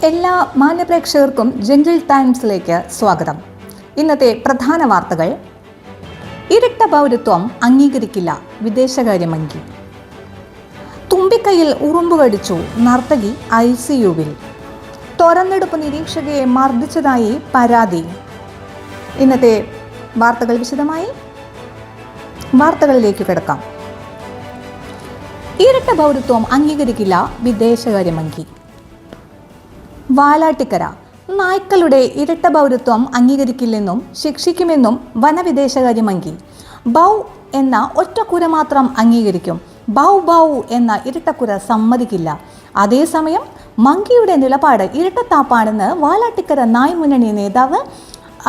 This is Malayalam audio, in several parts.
എല്ലാ മാന്യപ്രേക്ഷകർക്കും ജംഗിൾ ടൈംസിലേക്ക് സ്വാഗതം. ഇന്നത്തെ പ്രധാന വാർത്തകൾ. ഇരട്ട പൗരത്വം അംഗീകരിക്കില്ല, വിദേശകാര്യമന്ത്രി. തുമ്പിക്കൈയിൽ ഉറുമ്പ് കടിച്ചു, നർത്തകി ICUവിൽ. തെരഞ്ഞെടുപ്പ് നിരീക്ഷകയെ മർദ്ദിച്ചതായി പരാതി. ഇന്നത്തെ വാർത്തകൾ വിശദമായി. വാർത്തകളിലേക്ക് കിടക്കാം. ഇരട്ട പൗരത്വം അംഗീകരിക്കില്ല, വിദേശകാര്യമന്ത്രി. വാലാട്ടിക്കര. നായ്ക്കളുടെ ഇരട്ട പൗരത്വം അംഗീകരിക്കില്ലെന്നും ശിക്ഷിക്കുമെന്നും വനവിദേശകാര്യമന്ത്രി. ബൗ എന്ന ഒറ്റക്കുര മാത്രം അംഗീകരിക്കും. ബൗ ബൗ എന്ന ഇരട്ടക്കുര സമ്മതിക്കില്ല. അതേസമയം മങ്കിയുടെ നിലപാട് ഇരട്ടത്താപ്പാണെന്ന് വാലാട്ടിക്കര നായ് മുന്നണി നേതാവ്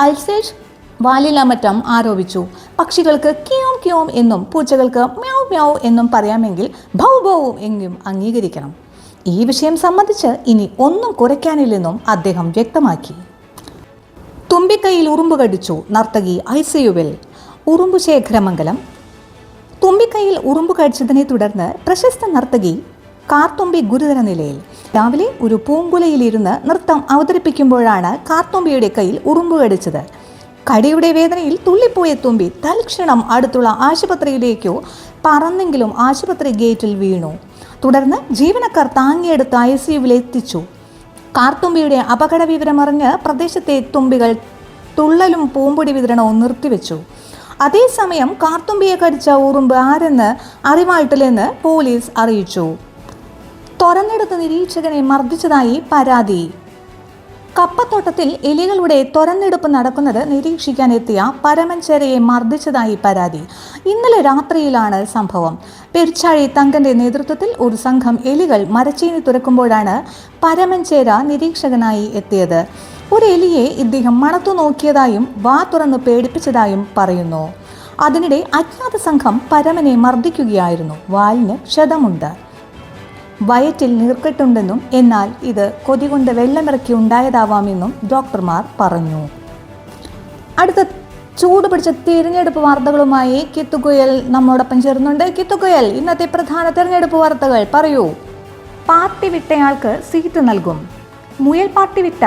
അൽസേഷ് വാലിലമറ്റം ആരോപിച്ചു. പക്ഷികൾക്ക് കിയോം കിയോം എന്നും പൂച്ചകൾക്ക് മ്യാവ് മ്യാവ് എന്നും പറയാമെങ്കിൽ ബൗ ബൗ എന്നും അംഗീകരിക്കണം. ഈ വിഷയം സംബന്ധിച്ച് ഇനി ഒന്നും കുറയ്ക്കാനില്ലെന്നും അദ്ദേഹം വ്യക്തമാക്കി. തുമ്പിക്കൈയിൽ ഉറുമ്പ് കടിച്ചു, നർത്തകി ICUവിൽ. ഉറുമ്പുശേഖരമംഗലം. തുമ്പിക്കൈയിൽ ഉറുമ്പ് കടിച്ചതിനെ തുടർന്ന് പ്രശസ്ത നർത്തകി കാർത്തുമ്പി ഗുരുതര നിലയിൽ. രാവിലെ ഒരു പൂങ്കുലയിലിരുന്ന് നൃത്തം അവതരിപ്പിക്കുമ്പോഴാണ് കാർത്തുമ്പിയുടെ കയ്യിൽ ഉറുമ്പ് കടിച്ചത്. കടിയുടെ വേദനയിൽ തുള്ളിപ്പോയ തുമ്പി തൽക്ഷണം അടുത്തുള്ള ആശുപത്രിയിലേക്കോ പറന്നെങ്കിലും ആശുപത്രി ഗേറ്റിൽ വീണു. തുടർന്ന് ജീവനക്കാർ താങ്ങിയെടുത്ത് ICUവിലെത്തിച്ചു. കാർത്തുമ്പിയുടെ അപകട വിവരമറിഞ്ഞ് പ്രദേശത്തെ തുമ്പികൾ തുള്ളലും പൂമ്പൊടി വിതരണവും നിർത്തിവെച്ചു. അതേസമയം കാർത്തുമ്പിയെ കടിച്ച ഉറുമ്പ് ആരെന്ന് അറിവായിട്ടില്ലെന്ന് പോലീസ് അറിയിച്ചു. തെരഞ്ഞെടുപ്പ് നിരീക്ഷകനെ മർദ്ദിച്ചതായി പരാതി. കപ്പത്തോട്ടത്തിൽ എലികളുടെ തെരഞ്ഞെടുപ്പ് നടക്കുന്നത് നിരീക്ഷിക്കാനെത്തിയ പരമൻചേരയെ മർദ്ദിച്ചതായി പരാതി. ഇന്നലെ രാത്രിയിലാണ് സംഭവം. പെരിച്ചാഴി തങ്കന്റെ നേതൃത്വത്തിൽ ഒരു സംഘം എലികൾ മരച്ചീനി തുറക്കുമ്പോഴാണ് പരമൻചേര നിരീക്ഷകനായി എത്തിയത്. ഒരു എലിയെ ഇദ്ദേഹം മണത്തു നോക്കിയതായും വാ തുറന്ന് പേടിപ്പിച്ചതായും പറയുന്നു. അതിനിടെ അജ്ഞാത സംഘം പരമനെ മർദ്ദിക്കുകയായിരുന്നു. വാലിന് ക്ഷതമുണ്ട്, വയറ്റിൽ നീർക്കെട്ടുണ്ടെന്നും എന്നാൽ ഇത് കൊതികൊണ്ട് വെള്ളമിറക്കി ഉണ്ടായതാവാമെന്നും ഡോക്ടർമാർ പറഞ്ഞു. അടുത്ത ചൂട് പിടിച്ച തിരഞ്ഞെടുപ്പ് വാർത്തകളുമായി കിത്തുകുയൽ നമ്മോടൊപ്പം ചേർന്നുണ്ട്. കിത്തുകുയൽ, ഇന്നത്തെ പ്രധാന തിരഞ്ഞെടുപ്പ് വാർത്തകൾ പറയൂ. പാർട്ടി വിട്ടയാൾക്ക് സീറ്റ് നൽകും. മുയൽ പാർട്ടി വിട്ട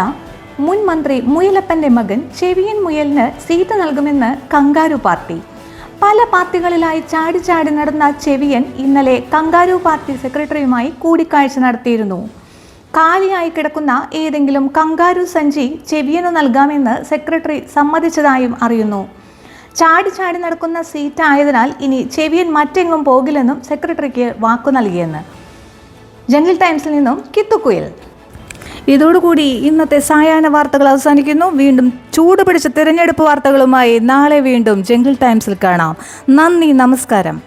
മുൻ മന്ത്രി മുയലപ്പന്റെ മകൻ ചെവിയൻ മുയലിന് സീറ്റ് നൽകുമെന്ന് കങ്കാരു പാർട്ടി. പല പാർട്ടികളിലായി ചാടി ചാടി നടന്ന ചെവിയൻ ഇന്നലെ കങ്കാരു പാർട്ടി സെക്രട്ടറിയുമായി കൂടിക്കാഴ്ച നടത്തിയിരുന്നു. കാലിയായി കിടക്കുന്ന ഏതെങ്കിലും കങ്കാരു സഞ്ചി ചെവിയനു നൽകാമെന്ന് സെക്രട്ടറി സമ്മതിച്ചതായും അറിയുന്നു. ചാടി ചാടി നടക്കുന്ന സീറ്റ് ആയതിനാൽ ഇനി ചെവിയൻ മറ്റെങ്ങും പോകില്ലെന്നും സെക്രട്ടറിക്ക് വാക്കു നൽകിയെന്ന്. ജംഗിൾ ടൈംസിൽ നിന്നും കിത്തുകുയൽ. ഇതോടുകൂടി ഇന്നത്തെ സായാഹ്ന വാർത്തകൾ അവസാനിക്കുന്നു. വീണ്ടും ചൂട് പിടിച്ച തിരഞ്ഞെടുപ്പ് വാർത്തകളുമായി നാളെ വീണ്ടും ജംഗിൾ ടൈംസിൽ കാണാം. നന്ദി, നമസ്കാരം.